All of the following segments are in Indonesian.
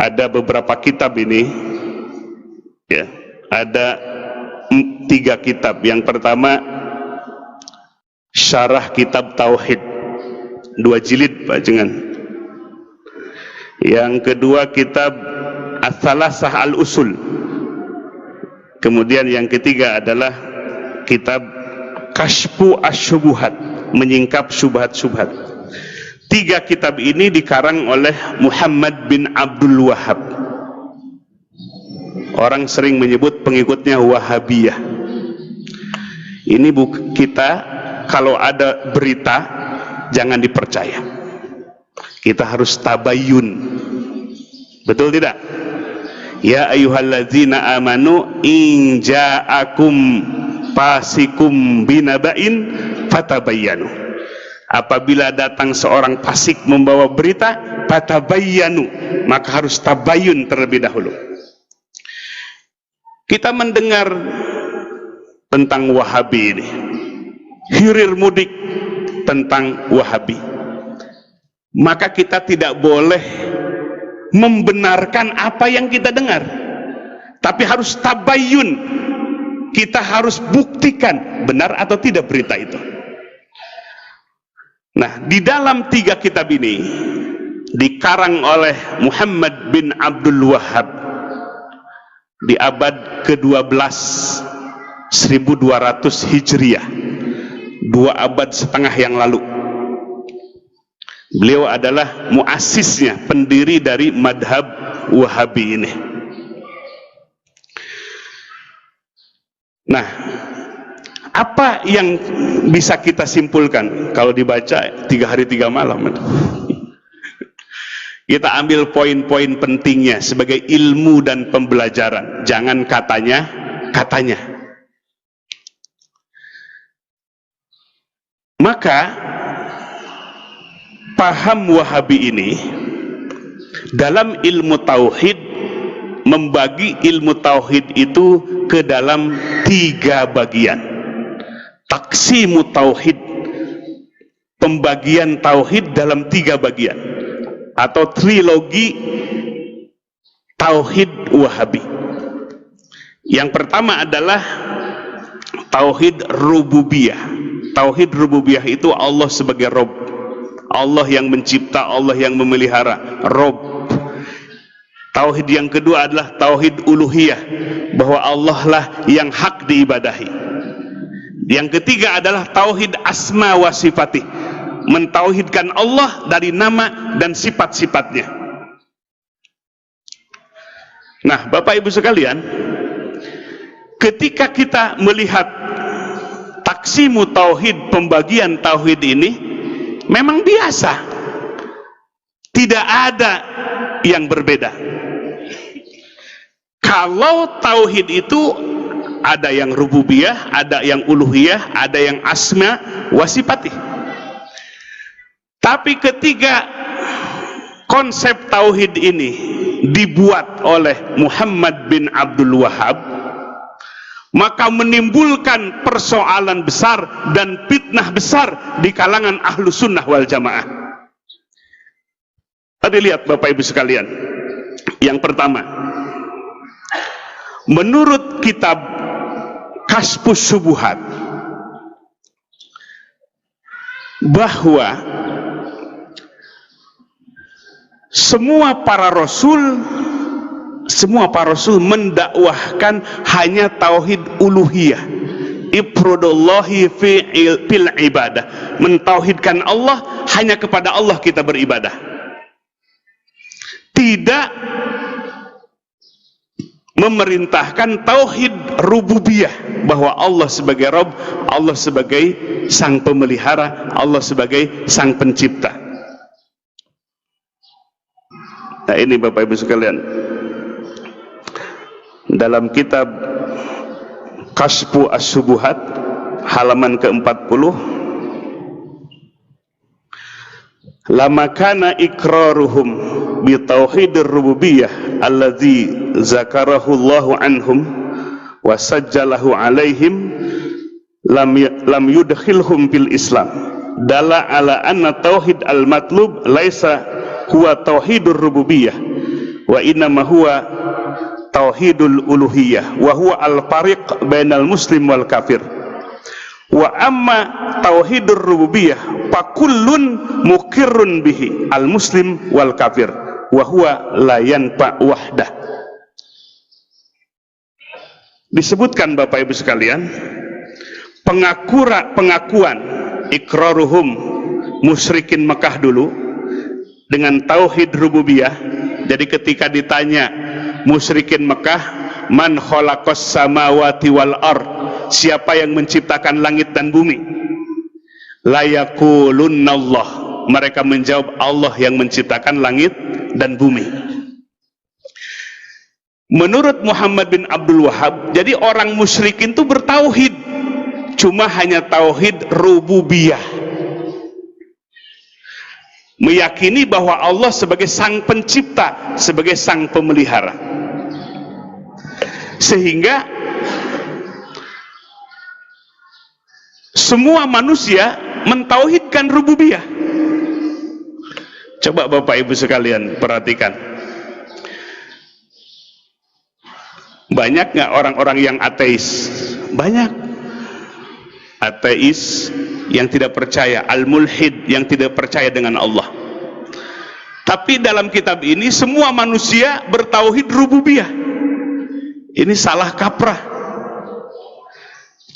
ada beberapa kitab ini, ya, ada 3 kitab. Yang pertama Syarah Kitab Tauhid 2 jilid Pak Jengan. Yang kedua kitab Ats-Tsalatsah Al-Usul. Kemudian yang ketiga adalah kitab Kasyfu Asy-Syubuhat, menyingkap syubhat-syubhat. 3 kitab ini dikarang oleh Muhammad bin Abdul Wahhab. Orang sering menyebut pengikutnya Wahabiyah. Ini kita kalau ada berita jangan dipercaya. Kita harus tabayyun. Betul tidak? Ya ayyuhalladzina amanu in ja'akum fasikum binaba'in fatabayyanu. Apabila datang seorang fasik membawa berita, fatabayyanu, maka harus tabayyun terlebih dahulu. Kita mendengar tentang Wahabi ini, hirir mudik tentang Wahabi, maka kita tidak boleh membenarkan apa yang kita dengar, tapi harus tabayyun. Kita harus buktikan benar atau tidak berita itu. Nah, di dalam 3 kitab ini dikarang oleh Muhammad bin Abdul Wahhab di abad ke-12 1200 Hijriah, 2 abad setengah yang lalu. Beliau adalah muassisnya, pendiri dari madhab Wahabi ini. Nah, apa yang bisa kita simpulkan kalau dibaca 3 hari 3 malam? Kita ambil poin-poin pentingnya sebagai ilmu dan pembelajaran, jangan katanya. Maka paham Wahabi ini dalam ilmu tauhid membagi ilmu tauhid itu ke dalam 3 bagian. Taksimu tauhid, pembagian tauhid dalam 3 bagian, atau trilogi tauhid Wahabi. Yang pertama adalah tauhid rububiyah. Tauhid rububiyah itu Allah sebagai Rabb, Allah yang mencipta, Allah yang memelihara, Rabb. Tauhid yang kedua adalah tauhid uluhiyah, bahwa Allah lah yang hak diibadahi. Yang ketiga adalah tauhid asma wa sifatih, mentauhidkan Allah dari nama dan sifat-sifatnya. Nah, Bapak Ibu sekalian, ketika kita melihat taksimu tauhid, pembagian tauhid ini memang biasa, tidak ada yang berbeda. Kalau tauhid itu ada yang rububiyah, ada yang uluhiyah, ada yang asma wa sifatih. Tapi ketika konsep tauhid ini dibuat oleh Muhammad bin Abdul Wahhab, maka menimbulkan persoalan besar dan fitnah besar di kalangan ahlu sunnah wal jamaah. Tadi lihat Bapak Ibu sekalian, yang pertama, menurut kitab Kasyfus Syubuhat, bahwa semua para rasul mendakwahkan hanya tauhid uluhiyah, ifradullahi fil ibadah, mentauhidkan Allah, hanya kepada Allah kita beribadah, tidak memerintahkan tauhid rububiyah, bahwa Allah sebagai Rabb, Allah sebagai sang pemelihara, Allah sebagai sang pencipta. Nah, ini Bapak Ibu sekalian, dalam kitab Kasyfu Asy-Syubuhat halaman ke-40, lama kana iqraruhum bi tauhidir rububiyah alladzi zakarahu Allahu anhum wa sajjalahu alaihim lam yudkhilhum fil Islam, dalla ala anna tauhid al matlub laisa huwa tauhidur rububiyah wa innama huwa tauhidul uluhiyah wa huwa al-fariq bainal muslim wal kafir. Wa amma tauhidur rububiyah fa kullun muqirrun bihi al muslim wal kafir wa huwa la yanfa wahdah. Disebutkan Bapak Ibu sekalian, pengakuan ikraruhum musyrikin Mekah dulu dengan tauhid rububiyah. Jadi ketika ditanya musyrikin Mekah, man khalaqas samawati wal ard, siapa yang menciptakan langit dan bumi? La yaqulunallah, mereka menjawab Allah yang menciptakan langit dan bumi. Menurut Muhammad bin Abdul Wahhab, jadi orang musyrikin itu bertauhid, cuma hanya tauhid rububiyah, meyakini bahwa Allah sebagai sang pencipta, sebagai sang pemelihara, sehingga semua manusia mentauhidkan rububiyah. Coba Bapak Ibu sekalian perhatikan, banyak nggak orang-orang yang ateis? Banyak ateis yang tidak percaya, al-mulhid yang tidak percaya dengan Allah. Tapi dalam kitab ini semua manusia bertauhid rububiyah. Ini salah kaprah.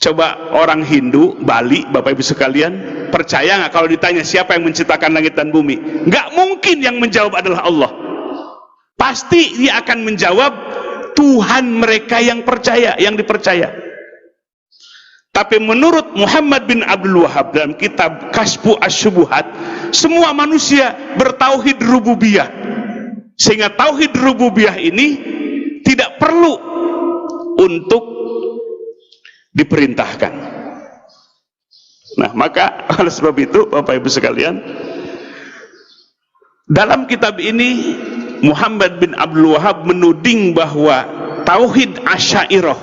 Coba orang Hindu, Bali, Bapak Ibu sekalian, percaya nggak kalau ditanya siapa yang menciptakan langit dan bumi? Nggak mungkin yang menjawab adalah Allah. Pasti dia akan menjawab Tuhan mereka yang percaya, yang dipercaya. Tapi menurut Muhammad bin Abdul Wahhab dalam kitab Kashfu Asy-Syubuhat, semua manusia bertauhid rububiyah, sehingga tauhid rububiyah ini tidak perlu untuk diperintahkan. Nah, maka oleh sebab itu Bapak Ibu sekalian, dalam kitab ini Muhammad bin Abdul Wahhab menuding bahwa tauhid Asy'ariyah,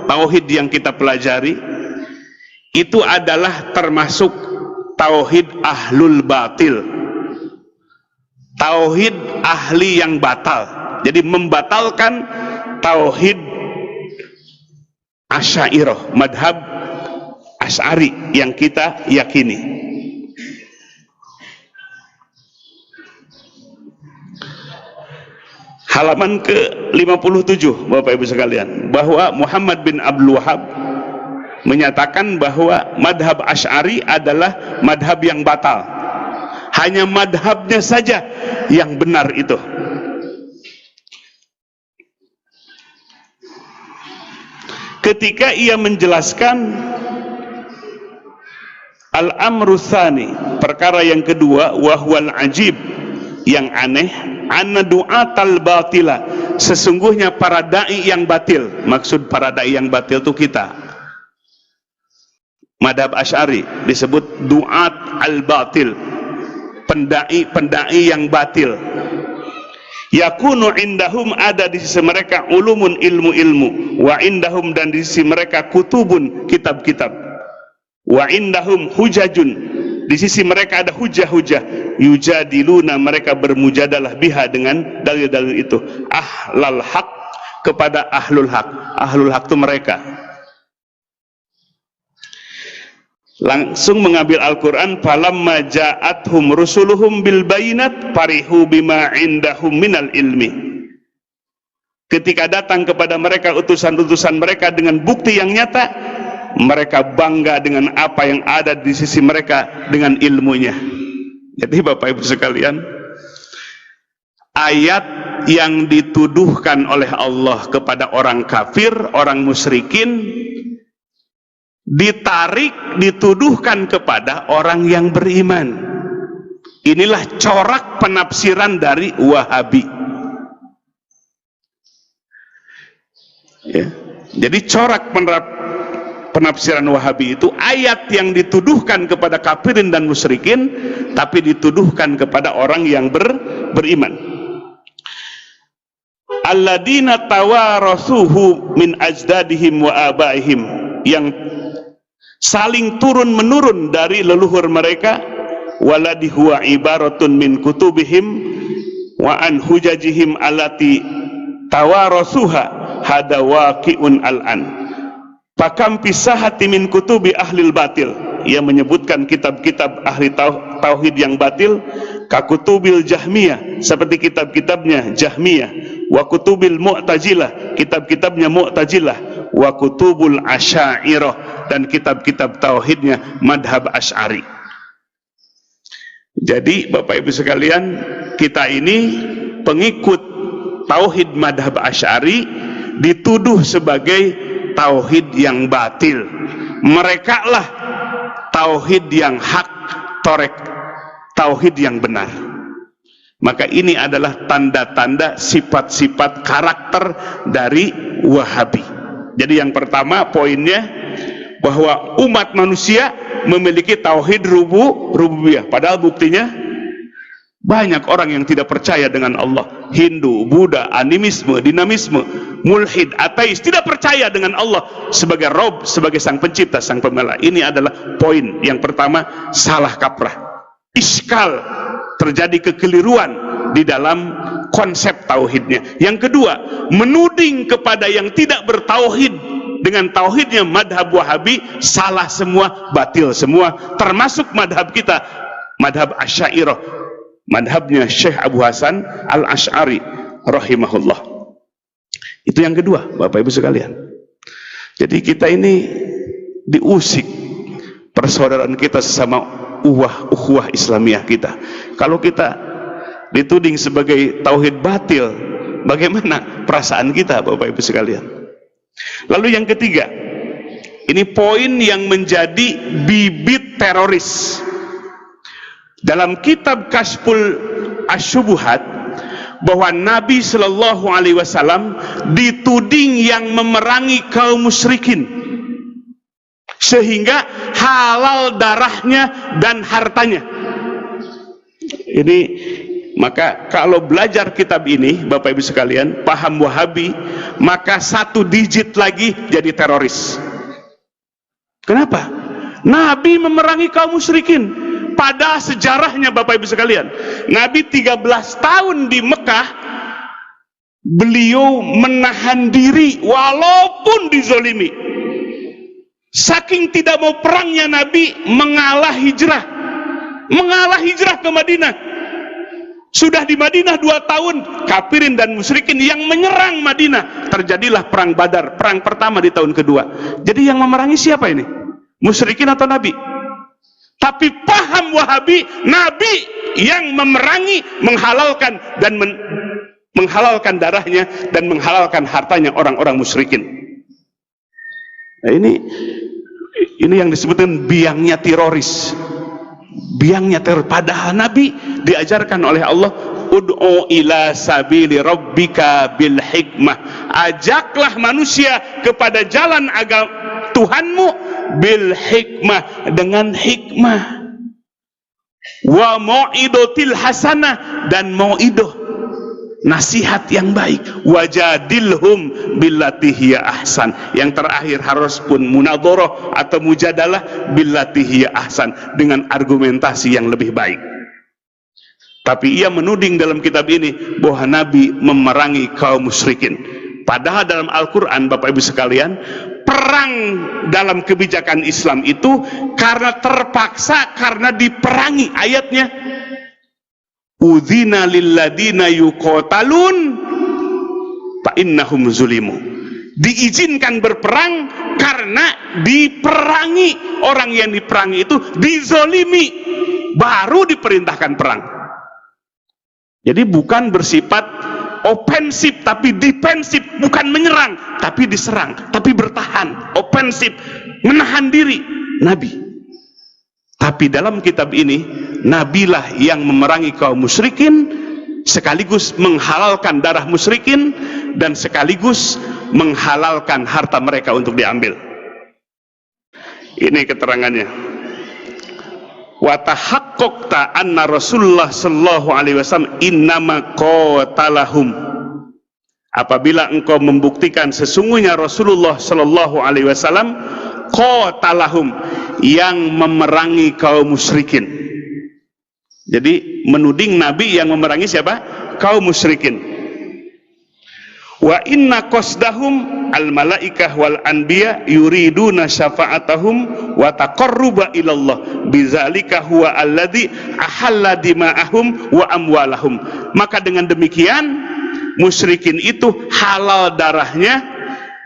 tauhid yang kita pelajari, itu adalah termasuk tauhid ahlul batil, tauhid ahli yang batal. Jadi membatalkan tauhid Asy'ariyah, madhab Asy'ari yang kita yakini. Halaman ke-57 Bapak Ibu sekalian, bahwa Muhammad bin Abdul Wahhab menyatakan bahwa madhab Asy'ari adalah madhab yang batal, hanya madhabnya saja yang benar itu. Ketika ia menjelaskan al-amru tsani, perkara yang kedua, wahwal ajib, yang aneh, anna du'atal batila, sesungguhnya para dai yang batil. Maksud para dai yang batil itu kita, madhab Asy'ari, disebut du'at al-batil, pendai yang batil. Yakunu indahum, ada di sisi mereka, ulumun, ilmu-ilmu, wa indahum, dan di sisi mereka, kutubun, kitab-kitab, wa indahum hujajun, di sisi mereka ada hujah-hujah, yujadiluna, mereka bermujadalah biha, dengan dalil-dalil itu, ahlal haq, kepada ahlul haq. Ahlul haq itu mereka langsung mengambil Al-Quran, falamma ja'athum rusuluhum bil bayinat farihu bima indahum minal ilmi. Ketika datang kepada mereka utusan-utusan mereka dengan bukti yang nyata, mereka bangga dengan apa yang ada di sisi mereka dengan ilmunya. Jadi Bapak Ibu sekalian, ayat yang dituduhkan oleh Allah kepada orang kafir, orang musyrikin, ditarik, dituduhkan kepada orang yang beriman. Inilah corak penafsiran dari Wahabi. Ya. Jadi corak penafsiran Wahabi itu ayat yang dituduhkan kepada kafirin dan musyrikin, tapi dituduhkan kepada orang yang beriman. Alladzina tawarasuhu min ajdadihim wa abaihim, yang saling turun menurun dari leluhur mereka. Waladi huwa ibaratun min kutubihim wa an hujajihim allati tawarasuha hada waqi'un al-an. Pakam pisahati min kutubi ahlil batil. Ia menyebutkan kitab-kitab ahli tauhid yang batil, kakutubil jahmiyah, seperti kitab-kitabnya Jahmiyah, wa kutubil mu'tazilah, kitab-kitabnya Mu'tazilah, wa kutubul asy'ariyah, dan kitab-kitab tauhidnya madhab Asy'ari. Jadi Bapak Ibu sekalian, kita ini pengikut tauhid madhab Asy'ari dituduh sebagai tauhid yang batil. Mereka lah tauhid yang hak, tauhid yang benar. Maka ini adalah tanda-tanda sifat-sifat karakter dari Wahabi. Jadi yang pertama poinnya, bahwa umat manusia memiliki tauhid rububiyah. Padahal buktinya banyak orang yang tidak percaya dengan Allah. Hindu, Buddha, animisme, dinamisme, mulhid, ateis, tidak percaya dengan Allah sebagai Rob, sebagai sang pencipta, sang pembela. Ini adalah poin yang pertama, salah kaprah, iskal, terjadi kekeliruan di dalam konsep tauhidnya. Yang kedua, menuding kepada yang tidak bertauhid dengan tauhidnya madhab Wahabi, salah semua, batil semua, termasuk madhab kita, madhab Asy'ariyah, madhabnya Syekh Abu Hasan Al-Asy'ari rahimahullah. Itu yang kedua, Bapak Ibu sekalian. Jadi kita ini diusik persaudaraan kita sesama ukhuwah Islamiyah kita. Kalau kita dituding sebagai tauhid batil, bagaimana perasaan kita, Bapak Ibu sekalian? Lalu yang ketiga, ini poin yang menjadi bibit teroris. Dalam kitab Kashful Asyubuhat, bahwa Nabi Shallallahu Alaihi Wasallam dituding yang memerangi kaum musyrikin, sehingga halal darahnya dan hartanya. Ini maka kalau belajar kitab ini, Bapak Ibu sekalian, paham Wahabi, maka satu digit lagi jadi teroris. Kenapa? Nabi memerangi kaum musyrikin. Pada sejarahnya Bapak Ibu sekalian, Nabi 13 tahun di Mekah, beliau menahan diri walaupun dizolimi. Saking tidak mau perangnya, Nabi mengalah hijrah ke Madinah. Sudah di Madinah 2 tahun, kafirin dan musyrikin yang menyerang Madinah. Terjadilah perang Badar, perang pertama di tahun kedua. Jadi yang memerangi siapa ini? Musyrikin atau Nabi? Tapi paham Wahabi, Nabi yang memerangi, menghalalkan dan menghalalkan darahnya dan menghalalkan hartanya orang-orang musyrikin. Nah, ini yang disebutkan biangnya teroris. Biangnya teror. Padahal Nabi diajarkan oleh Allah, ud'u ila sabili rabbika bil hikmah, ajaklah manusia kepada jalan agama Tuhanmu bil hikmah, dengan hikmah, wa mau'idotil hasanah, dan mau'idoh, nasihat yang baik, wajadilhum billati hiya ahsan, yang terakhir harus pun munadharah atau mujadalah billati hiya ahsan, dengan argumentasi yang lebih baik. Tapi ia menuding dalam kitab ini bahwa Nabi memerangi kaum musyrikin. Padahal dalam Al-Quran, Bapak Ibu sekalian, perang dalam kebijakan Islam itu karena terpaksa, karena diperangi. Ayatnya, udzina lilladina yuqatalun fa innahum zulimu. Diizinkan berperang karena diperangi. Orang yang diperangi itu dizolimi, baru diperintahkan perang. Jadi bukan bersifat ofensif tapi defensif, bukan menyerang tapi diserang, tapi bertahan, ofensif, menahan diri Nabi. Tapi dalam kitab ini, Nabilah yang memerangi kaum musyrikin, sekaligus menghalalkan darah musyrikin, dan sekaligus menghalalkan harta mereka untuk diambil. Ini keterangannya. Wa tahaqqaqta anna Rasulullah sallallahu alaihi wasallam innama qatalahum. Apabila engkau membuktikan sesungguhnya Rasulullah sallallahu alaihi wasallam qatalahum, yang memerangi kaum musyrikin. Jadi menuding Nabi yang memerangi siapa? kaum musyrikin. Wa inna qasdahum al malaikah wal anbiya yuriduna syafa'atahum wa taqarruba ilallah bizalika huwa alladhi ahalla dima'ahum wa amwalahum. Maka dengan demikian musyrikin itu halal darahnya,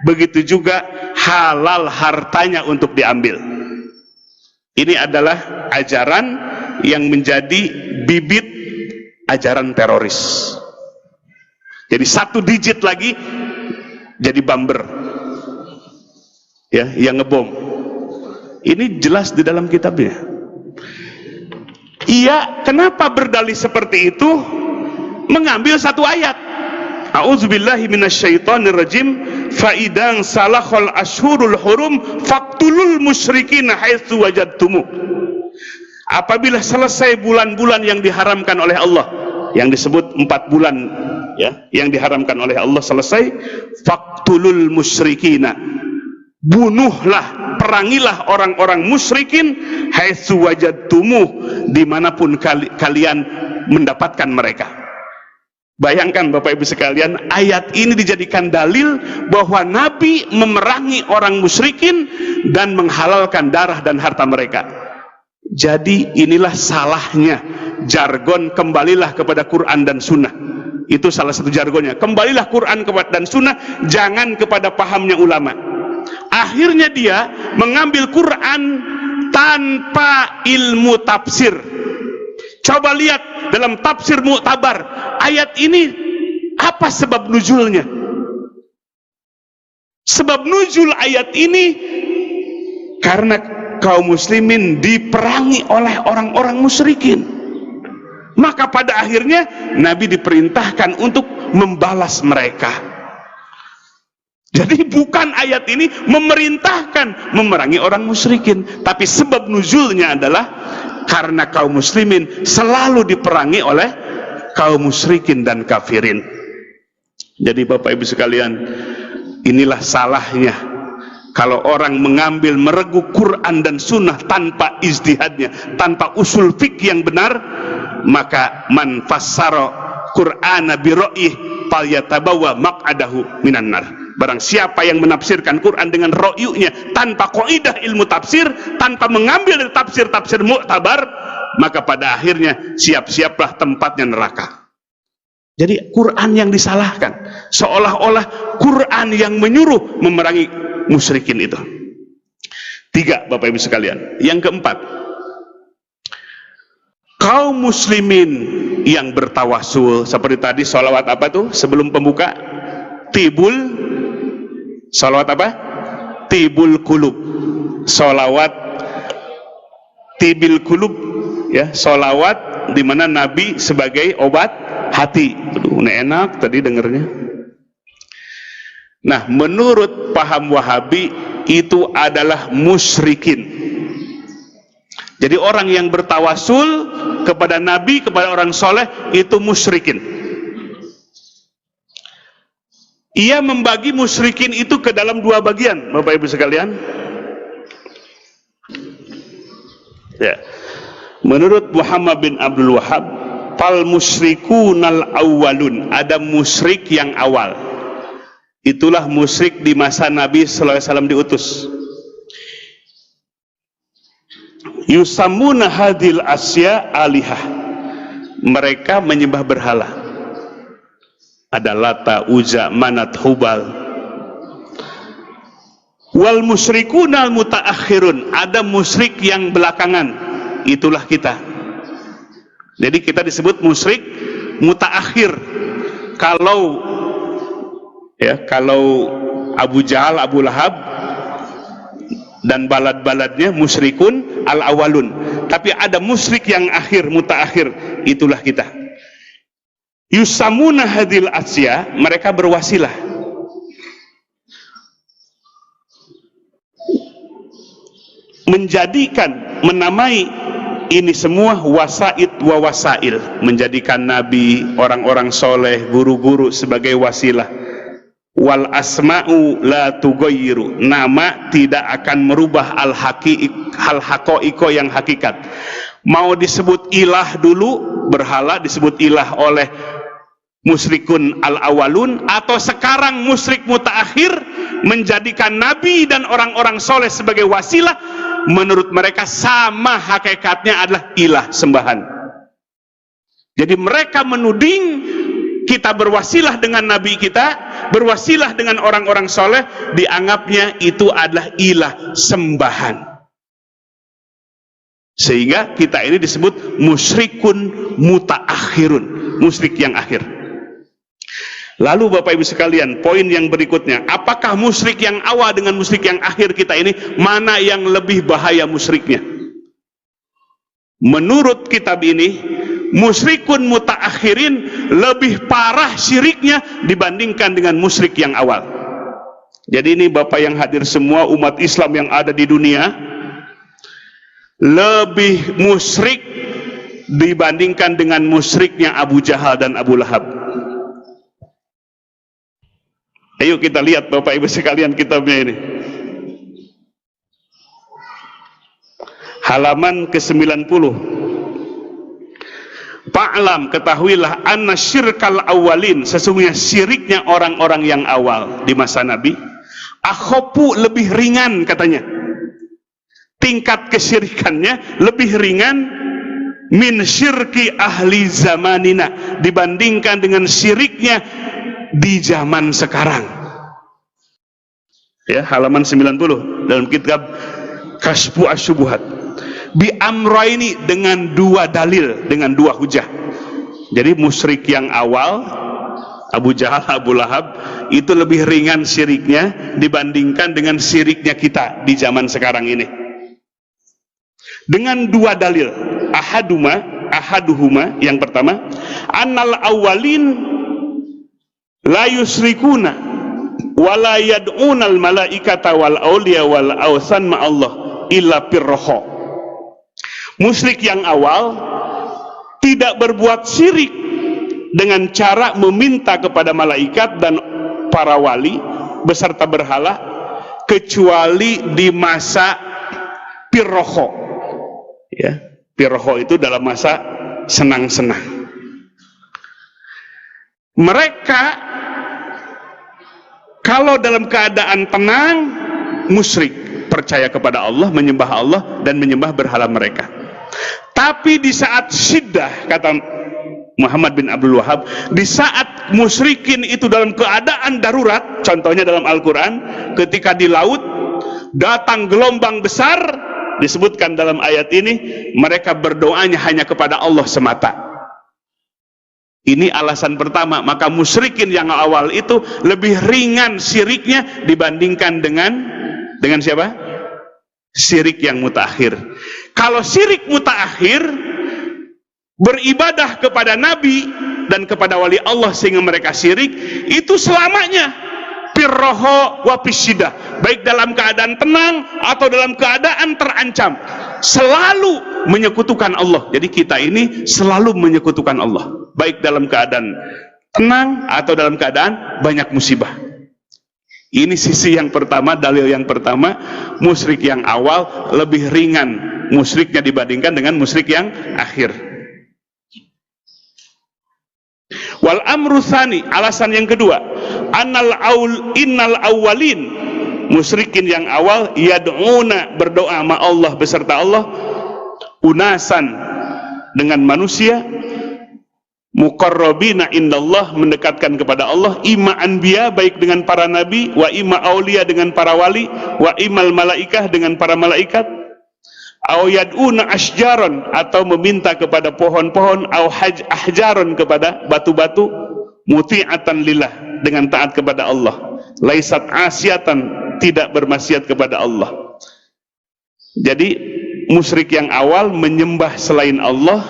begitu juga halal hartanya untuk diambil. Ini adalah ajaran yang menjadi bibit ajaran teroris. Jadi satu digit lagi jadi bumper, ya, yang ngebom. Ini jelas di dalam kitabnya. Iya, kenapa berdalih seperti itu? Mengambil satu ayat. A'udzubillahi minasyaitonirrajim. Fa idan salakhal ashhurul hurum faqtulul musyrikin haitsu wajadtumu. Apabila selesai bulan-bulan yang diharamkan oleh Allah, yang disebut 4 bulan, ya, yang diharamkan oleh Allah selesai, faqtulul musyrikina, bunuhlah, perangilah orang-orang musyrikin haitsu wajadtumu, dimanapun kalian mendapatkan mereka. Bayangkan Bapak Ibu sekalian, ayat ini dijadikan dalil bahwa Nabi memerangi orang musyrikin dan menghalalkan darah dan harta mereka. Jadi inilah salahnya jargon kembalilah kepada Quran dan Sunnah. Itu salah satu jargonnya. Kembalilah Quran dan Sunnah, jangan kepada pahamnya ulama. Akhirnya dia mengambil Quran tanpa ilmu tafsir. Coba lihat dalam tafsir Mu'tabar, ayat ini apa sebab nuzulnya? Sebab nuzul ayat ini karena kaum muslimin diperangi oleh orang-orang musyrikin. Maka pada akhirnya Nabi diperintahkan untuk membalas mereka. Jadi bukan ayat ini memerintahkan memerangi orang musyrikin, tapi sebab nuzulnya adalah karena kaum muslimin selalu diperangi oleh kaum musyrikin dan kafirin. Jadi Bapak Ibu sekalian, inilah salahnya kalau orang mengambil meregu Quran dan Sunnah tanpa ijtihadnya, tanpa usul fikih yang benar, maka man fassara Qur'ana bi ra'yih falyatabawa maq'adahu minan nar. Barang siapa yang menafsirkan Quran dengan ra'yunya tanpa kaidah ilmu tafsir, tanpa mengambil dari tafsir-tafsir Mu'tabar, maka pada akhirnya siap-siaplah tempatnya neraka. Jadi Quran yang disalahkan, seolah-olah Quran yang menyuruh memerangi musyrikin itu. 3, Bapak Ibu sekalian. Yang keempat, kaum muslimin yang bertawasul seperti tadi, sholawat apa tuh sebelum pembuka? Tibul, sholawat apa? Tibul kulub, sholawat tibil kulub, ya, sholawat di mana Nabi sebagai obat hati. Aduh, enak tadi dengernya. Nah, menurut paham Wahabi itu adalah musyrikin. Jadi orang yang bertawasul kepada Nabi, kepada orang soleh, itu musyrikin. Ia membagi musyrikin itu ke dalam 2 bagian, Bapak Ibu sekalian. Ya. Menurut Muhammad bin Abdul Wahhab, fal musyrikunal awwalun, ada musyrik yang awal. Itulah musyrik di masa Nabi sallallahu alaihi wasallam diutus. Yusammuna hadil asya alihah, mereka menyembah berhala. Ada Lata, Uzza, Manat, Hubal. Wal musyrikuna mutaakhirun, ada musyrik yang belakangan. Itulah kita. Jadi kita disebut musyrik mutaakhir. Kalau Abu Jahal, Abu Lahab dan balad-baladnya musyrikun al-awalun. Tapi ada musyrik yang akhir, mutaakhir. Itulah kita. Yusamuna hadil asya, mereka berwasilah. Menjadikan, menamai ini semua wasaid wa wasail, menjadikan nabi, orang-orang soleh, guru-guru sebagai wasilah. Wal asma'u la tughayyiru, nama tidak akan merubah hal haqaiqo yang hakikat. Mau disebut ilah dulu, berhala disebut ilah oleh musyrikun al-awalun, atau sekarang musyrik mutaakhir menjadikan nabi dan orang-orang soleh sebagai wasilah, menurut mereka sama hakikatnya adalah ilah sembahan. Jadi mereka menuding kita berwasilah dengan nabi kita, berwasilah dengan orang-orang soleh, dianggapnya itu adalah ilah sembahan. Sehingga kita ini disebut musyrikun mutaakhirun, musyrik yang akhir. Lalu Bapak Ibu sekalian, poin yang berikutnya, apakah musyrik yang awal dengan musyrik yang akhir kita ini, mana yang lebih bahaya musyriknya? Menurut kitab ini, musyrikun mutaakhirin lebih parah syiriknya dibandingkan dengan musyrik yang awal. Jadi ini Bapak yang hadir semua, umat Islam yang ada di dunia, lebih musyrik dibandingkan dengan musyriknya Abu Jahal dan Abu Lahab. Ayo kita lihat Bapak Ibu sekalian kitabnya ini. Halaman ke-90. Fa'lam, ketahuilah, anna syirkal awalin, sesungguhnya syiriknya orang-orang yang awal di masa Nabi, akhopu, lebih ringan katanya. Tingkat kesyirikannya lebih ringan min syirki ahli zamanina, dibandingkan dengan syiriknya di zaman sekarang. Ya, halaman 90 dalam kitab Kasyfu Asy-Syubuhat. Bi amraini, dengan dua dalil, dengan dua hujah. Jadi musyrik yang awal Abu Jahal, Abu Lahab, itu lebih ringan syiriknya dibandingkan dengan syiriknya kita di zaman sekarang ini. Dengan dua dalil. Ahaduhuma, yang pertama, annal awalin la yusrikuna wala yad'unal malaikata wal auliya wal awsan ma'allah illa pirroho. Musyrik yang awal tidak berbuat syirik dengan cara meminta kepada malaikat dan para wali beserta berhala, kecuali di masa pirroho. Ya, pirroho itu dalam masa senang-senang. Mereka kalau dalam keadaan tenang musyrik, percaya kepada Allah, menyembah Allah dan menyembah berhala mereka. Tapi di saat syiddah, kata Muhammad bin Abdul Wahab, di saat musyrikin itu dalam keadaan darurat, contohnya dalam Al-Quran, ketika di laut datang gelombang besar, disebutkan dalam ayat ini, mereka berdoanya hanya kepada Allah semata. Ini alasan pertama. Maka musyrikin yang awal itu lebih ringan syiriknya dibandingkan dengan siapa? Syirik yang mutaakhir. Kalau syirik mutaakhir, beribadah kepada Nabi dan kepada wali Allah sehingga mereka syirik, itu selamanya pirroho wa pisyidah, baik dalam keadaan tenang atau dalam keadaan terancam, selalu menyekutukan Allah. Jadi kita ini selalu menyekutukan Allah, baik dalam keadaan tenang atau dalam keadaan banyak musibah. Ini sisi yang pertama, dalil yang pertama, musyrik yang awal lebih ringan musyriknya dibandingkan dengan musyrik yang akhir. Wal amru tsani, alasan yang kedua, innal awwalin, musyrikin yang awal, yad'una, berdoa ma Allah beserta Allah, unasan, dengan manusia, muqarrabina indallah, mendekatkan kepada Allah, ima anbiya, baik dengan para nabi, wa ima aulia, dengan para wali, wa imal malaikah, dengan para malaikat, au yad'una asjaron, atau meminta kepada pohon-pohon, au ahjaron, kepada batu-batu, muti'atan lillah, dengan taat kepada Allah, laisat asyatan, tidak bermaksiat kepada Allah. Jadi musyrik yang awal menyembah selain Allah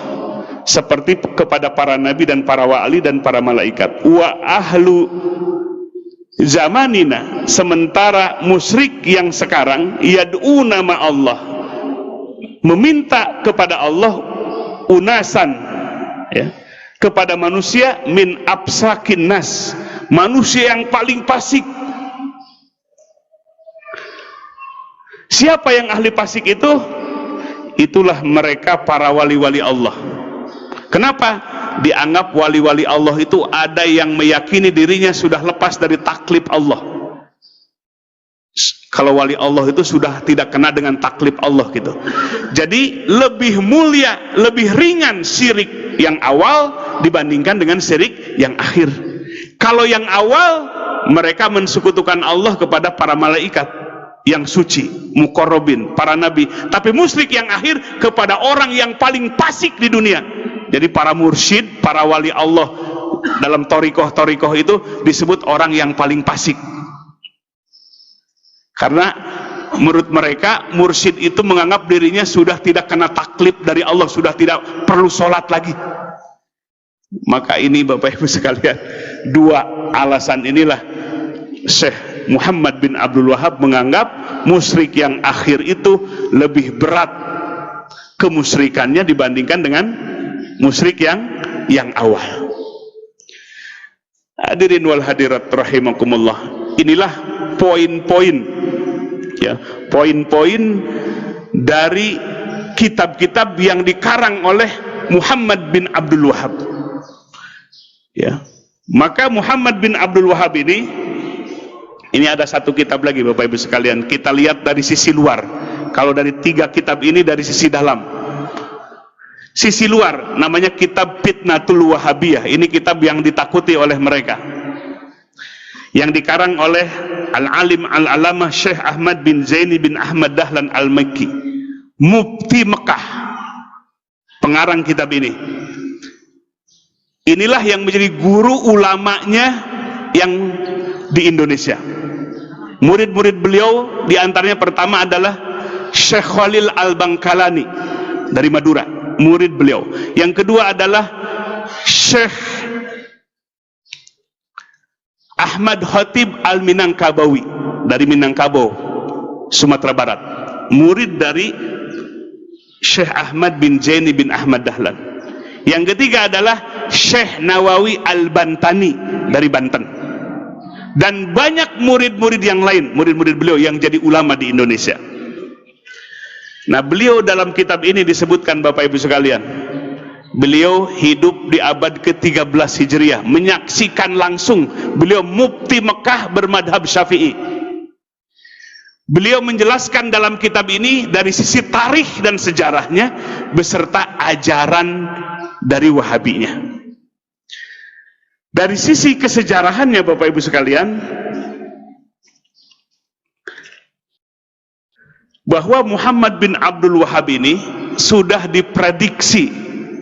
seperti kepada para nabi dan para wali dan para malaikat. Wa ahlu zamanina, sementara musyrik yang sekarang, yad'una ma Allah, meminta kepada Allah, unasan, ya, kepada manusia, min absakin nas, manusia yang paling fasik. Siapa yang ahli fasik itu? Itulah mereka para wali-wali Allah. Kenapa? dianggap wali-wali Allah itu ada yang meyakini dirinya sudah lepas dari taklif Allah. Kalau wali Allah itu sudah tidak kena dengan taklif Allah gitu. Jadi lebih mulia, lebih ringan syirik yang awal dibandingkan dengan syirik yang akhir. Kalau yang awal, mereka mensekutukan Allah kepada para malaikat yang suci, muqarrabin, para nabi. Tapi musyrik yang akhir kepada orang yang paling fasik di dunia. Jadi para mursyid, para wali Allah dalam thariqah itu disebut orang yang paling fasik. Karena menurut mereka mursyid itu menganggap dirinya sudah tidak kena taklif dari Allah, sudah tidak perlu sholat lagi. Maka ini Bapak Ibu sekalian, dua alasan inilah Syekh Muhammad bin Abdul Wahab menganggap musyrik yang akhir itu lebih berat kemusyrikannya dibandingkan dengan musyrik yang awal. Hadirin wal hadirat rahimakumullah, inilah poin-poin dari kitab-kitab yang dikarang oleh Muhammad bin Abdul Wahab. Ya, maka Muhammad bin Abdul Wahab ini ada satu kitab lagi Bapak Ibu sekalian. Kita lihat dari sisi luar. Kalau dari 3 kitab ini dari sisi dalam. Sisi luar namanya kitab Fitnatul Wahabiyah. Ini kitab yang ditakuti oleh mereka. Yang dikarang oleh Al-Alim Al-Alamah Syekh Ahmad bin Zaini bin Ahmad Dahlan Al-Makki, Mufti Mekah, pengarang kitab ini. Inilah yang menjadi guru ulamanya yang di Indonesia. Murid-murid beliau diantaranya pertama adalah Syekh Khalil Al-Bangkalani dari Madura, murid beliau. Yang kedua adalah Syekh Ahmad Khatib Al-Minangkabawi dari Minangkabau, Sumatera Barat, murid dari Syekh Ahmad bin Zaini bin Ahmad Dahlan. Yang ketiga adalah Syekh Nawawi Al-Bantani dari Banten. Dan banyak murid-murid yang lain, murid-murid beliau yang jadi ulama di Indonesia. Nah, beliau dalam kitab ini disebutkan Bapak Ibu sekalian, beliau hidup di abad ke-13 Hijriah, menyaksikan langsung beliau mufti Mekah bermadhab Syafi'i. Beliau menjelaskan dalam kitab ini dari sisi tarikh dan sejarahnya beserta ajaran dari Wahabinya. Dari sisi kesejarahannya Bapak Ibu sekalian, bahwa Muhammad bin Abdul Wahab ini sudah diprediksi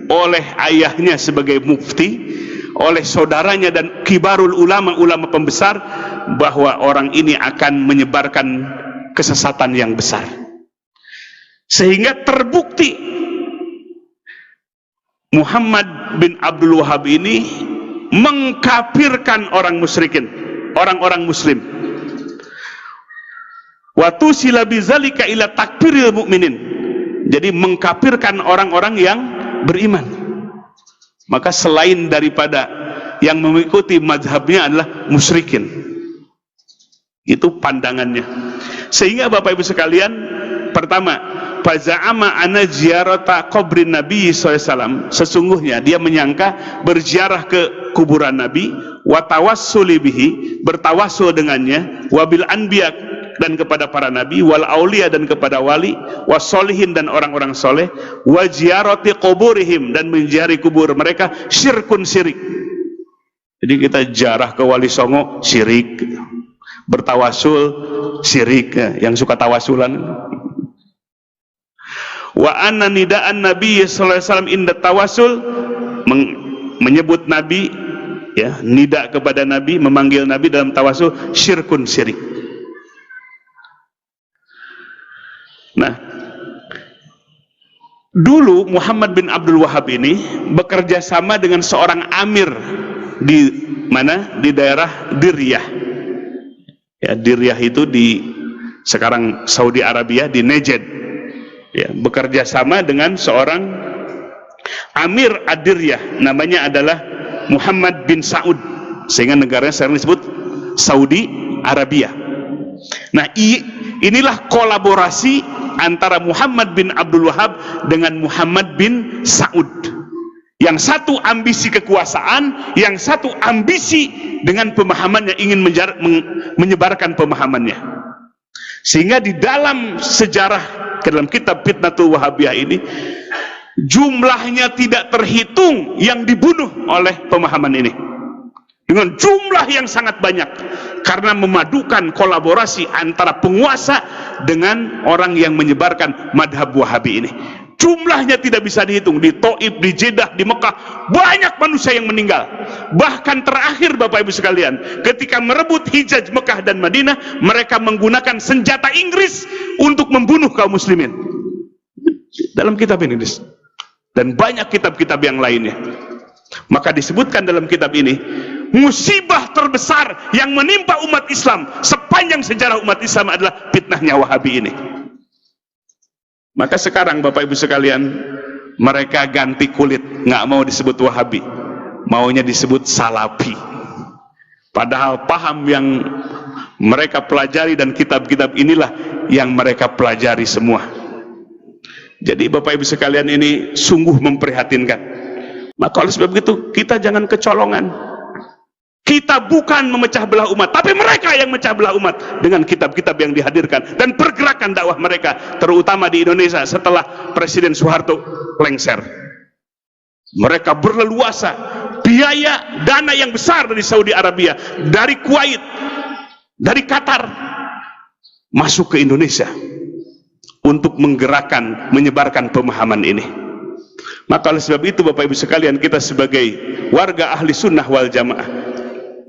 oleh ayahnya sebagai mufti, oleh saudaranya dan kibarul ulama pembesar, bahwa orang ini akan menyebarkan kesesatan yang besar. Sehingga terbukti Muhammad bin Abdul Wahab ini mengkafirkan orang musyrikin, orang-orang muslim. Wa tusila bizalika ila takfiril mukminin. Jadi mengkafirkan orang-orang yang beriman. Maka selain daripada yang mengikuti mazhabnya adalah musyrikin. Itu pandangannya. Sehingga Bapak Ibu sekalian, pertama, faza'ama ana ziyarata qabrin Nabi SAW, sesungguhnya dia menyangka berziarah ke kuburan Nabi, wa tawassuli bihi, bertawassul dengannya, wabil anbiya, dan kepada para nabi, wal aulia, dan kepada wali, wasolihin, dan orang-orang soleh, wa ziyarati quburihim, dan menziarahi kubur mereka, syirkun syirik. Jadi kita ziarah ke Wali Songo syirik, bertawasul syirik, yang suka tawasulan. Wa anna nida'an Nabi sallallahu alaihi wasallam inda tawasul, menyebut Nabi, ya, nida kepada Nabi, memanggil Nabi dalam tawasul, syirkun syirik. Nah, dulu Muhammad bin Abdul Wahab ini bekerja sama dengan seorang amir di mana? Di daerah Diryah. Ya, Diryah itu di sekarang Saudi Arabia, di Najd. Ya, bekerja sama dengan seorang amir Ad-Diryah, namanya adalah Muhammad bin Saud, sehingga negaranya sekarang disebut Saudi Arabia. Nah, inilah kolaborasi antara Muhammad bin Abdul Wahab dengan Muhammad bin Saud. Yang satu ambisi kekuasaan, yang satu ambisi dengan pemahamannya ingin menyebarkan pemahamannya. Sehingga di dalam sejarah, ke dalam kitab Fitnatul Wahabiyah ini, jumlahnya tidak terhitung yang dibunuh oleh pemahaman ini, dengan jumlah yang sangat banyak, karena memadukan kolaborasi antara penguasa dengan orang yang menyebarkan madhab Wahabi ini. Jumlahnya tidak bisa dihitung. Di Taif, di Jeddah, di Mekah, banyak manusia yang meninggal. Bahkan terakhir Bapak Ibu sekalian, ketika merebut Hijaz Mekah dan Madinah, mereka menggunakan senjata Inggris untuk membunuh kaum muslimin. Dalam kitab ini, dan banyak kitab-kitab yang lainnya. Maka disebutkan dalam kitab ini, musibah terbesar yang menimpa umat Islam sepanjang sejarah umat Islam adalah fitnahnya Wahabi ini. Maka sekarang Bapak Ibu sekalian, mereka ganti kulit, nggak mau disebut Wahabi, maunya disebut Salafi. Padahal paham yang mereka pelajari dan kitab-kitab inilah yang mereka pelajari semua. Jadi Bapak Ibu sekalian, ini sungguh memprihatinkan. Maka oleh sebab itu kita jangan kecolongan. Kita bukan memecah belah umat, tapi mereka yang memecah belah umat dengan kitab-kitab yang dihadirkan dan pergerakan dakwah mereka, terutama di Indonesia setelah Presiden Soeharto lengser. Mereka berleluasa, biaya dana yang besar dari Saudi Arabia, dari Kuwait, dari Qatar, masuk ke Indonesia untuk menggerakkan, menyebarkan pemahaman ini. Maka oleh sebab itu Bapak Ibu sekalian, kita sebagai warga ahli sunnah wal jamaah,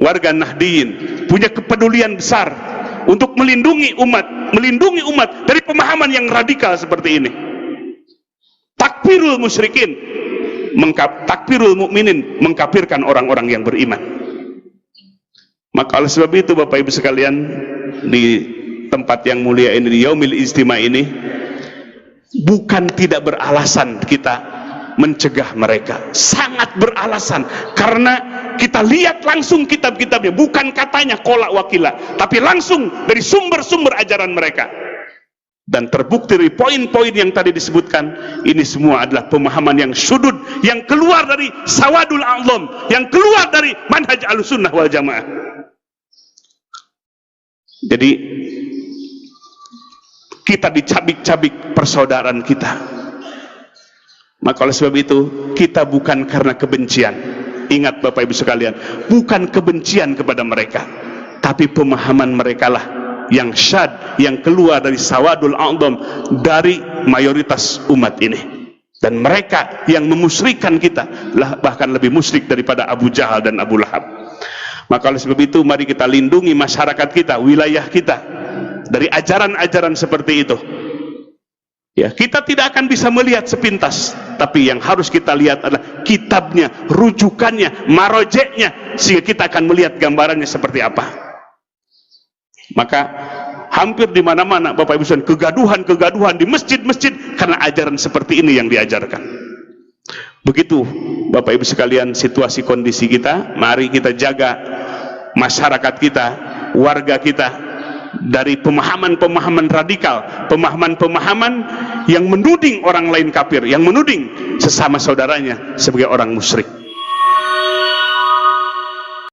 warga Nahdiyin, punya kepedulian besar untuk melindungi umat dari pemahaman yang radikal seperti ini. Takfirul musyrikin, takfirul mukminin, mengkafirkan orang-orang yang beriman. Maka oleh sebab itu Bapak Ibu sekalian, di tempat yang mulia ini, di Yaumil Ijtima ini, bukan tidak beralasan kita mencegah mereka, sangat beralasan, karena kita lihat langsung kitab-kitabnya, bukan katanya kolak wakila, tapi langsung dari sumber-sumber ajaran mereka. Dan terbukti dari poin-poin yang tadi disebutkan, ini semua adalah pemahaman yang sudut, yang keluar dari sawadul a'lam, yang keluar dari manhaj al-sunnah wal jamaah. Jadi kita dicabik-cabik persaudaraan kita. Maka oleh sebab itu, kita bukan karena kebencian. Ingat Bapak Ibu sekalian, bukan kebencian kepada mereka, tapi pemahaman mereka lah yang syad, yang keluar dari sawadul a'dham, dari mayoritas umat ini. Dan mereka yang memusyrikan kita lah, bahkan lebih musyrik daripada Abu Jahal dan Abu Lahab. Maka oleh sebab itu, mari kita lindungi masyarakat kita, wilayah kita, dari ajaran-ajaran seperti itu. Ya, kita tidak akan bisa melihat sepintas, tapi yang harus kita lihat adalah kitabnya, rujukannya, marojeknya, sehingga kita akan melihat gambarannya seperti apa. Maka hampir di mana-mana Bapak Ibu sekalian, kegaduhan di masjid-masjid karena ajaran seperti ini yang diajarkan. Begitu Bapak Ibu sekalian situasi kondisi kita. Mari kita jaga masyarakat kita, warga kita, dari pemahaman-pemahaman radikal, pemahaman-pemahaman yang menuding orang lain kafir, yang menuding sesama saudaranya sebagai orang musyrik.